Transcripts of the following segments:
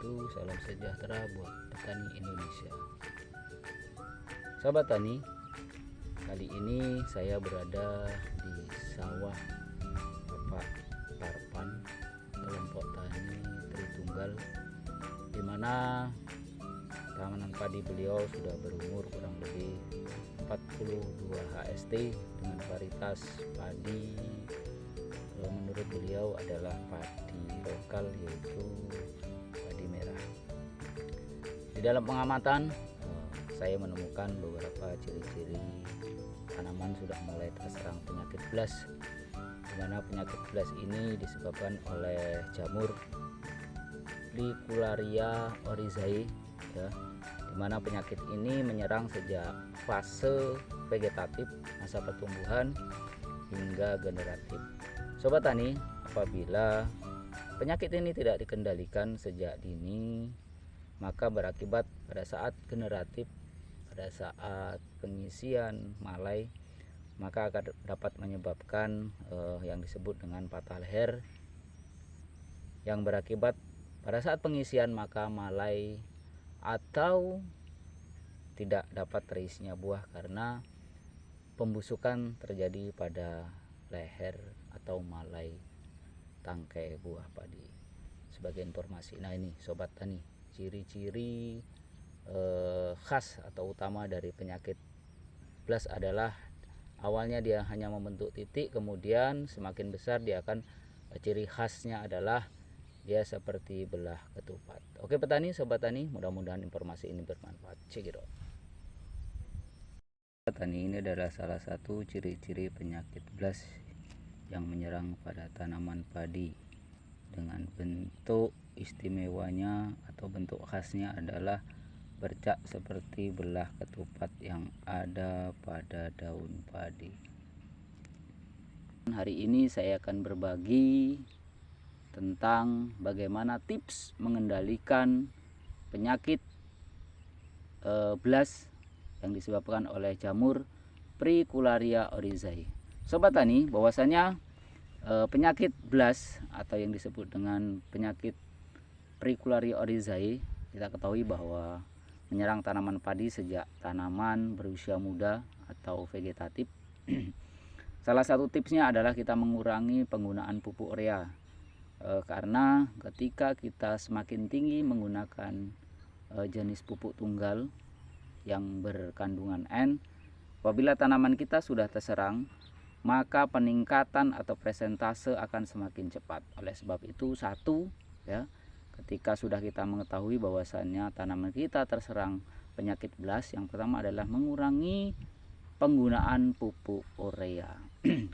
wabarakatuh. Salam sejahtera buat petani Indonesia. Sahabat tani, kali ini saya berada di sawah Bapak Parpan, kelompok tani Tritunggal, di mana tanaman padi beliau sudah berumur kurang lebih 42 HST dengan varietas padi menurut beliau adalah padi lokal, yaitu padi merah. Di dalam pengamatan saya menemukan beberapa ciri-ciri tanaman sudah mulai terserang penyakit blast, di mana penyakit blast ini disebabkan oleh jamur Licularia oryzae, ya, di mana penyakit ini menyerang sejak fase vegetatif, masa pertumbuhan, hingga generatif. Sobat tani, apabila penyakit ini tidak dikendalikan sejak dini, maka berakibat pada saat generatif, pada saat pengisian malai, maka akan dapat menyebabkan yang disebut dengan patah leher, yang berakibat pada saat pengisian maka malai atau tidak dapat terisinya buah karena pembusukan terjadi pada leher atau malai tangkai buah padi. Sebagai informasi, nah ini sobat tani, ciri-ciri khas atau utama dari penyakit blast adalah awalnya dia hanya membentuk titik, kemudian semakin besar dia akan, ciri khasnya adalah dia seperti belah ketupat. Oke petani, sobat tani, mudah-mudahan informasi ini bermanfaat. Cekidot. Tani, ini adalah salah satu ciri-ciri penyakit blast yang menyerang pada tanaman padi. Dengan bentuk istimewanya atau bentuk khasnya adalah bercak seperti belah ketupat yang ada pada daun padi. Hari ini saya akan berbagi tentang bagaimana tips mengendalikan penyakit blast yang disebabkan oleh jamur Licularia oryzae. Sobat tani, bahwasanya penyakit blast atau yang disebut dengan penyakit Licularia oryzae, kita ketahui bahwa menyerang tanaman padi sejak tanaman berusia muda atau vegetatif. Salah satu tipsnya adalah kita mengurangi penggunaan pupuk urea, karena ketika kita semakin tinggi menggunakan jenis pupuk tunggal yang berkandungan N, apabila tanaman kita sudah terserang, maka peningkatan atau presentase akan semakin cepat. Oleh sebab itu, satu, ya, ketika sudah kita mengetahui bahwasannya tanaman kita terserang penyakit blast, yang pertama adalah mengurangi penggunaan pupuk urea.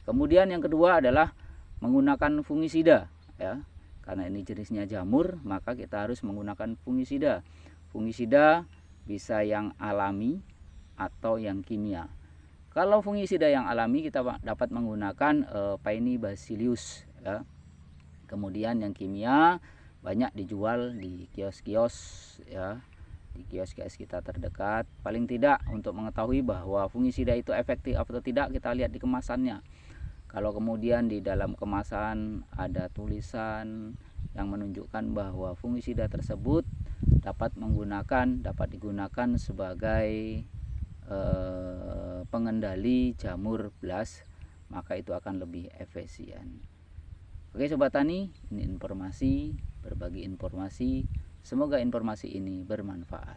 Kemudian yang kedua adalah menggunakan fungisida, ya. Karena ini jenisnya jamur, maka kita harus menggunakan fungisida. Fungisida bisa yang alami atau yang kimia. Kalau fungisida yang alami kita dapat menggunakan Paenibacillus, ya. Kemudian yang kimia banyak dijual di kios-kios, ya, di kios-kios kita terdekat. Paling tidak untuk mengetahui bahwa fungisida itu efektif atau tidak, kita lihat di kemasannya. Kalau kemudian di dalam kemasan ada tulisan yang menunjukkan bahwa fungisida tersebut dapat digunakan sebagai pengendali jamur blast, maka itu akan lebih efisien. Oke sobat tani, ini informasi, berbagi informasi, semoga informasi ini bermanfaat.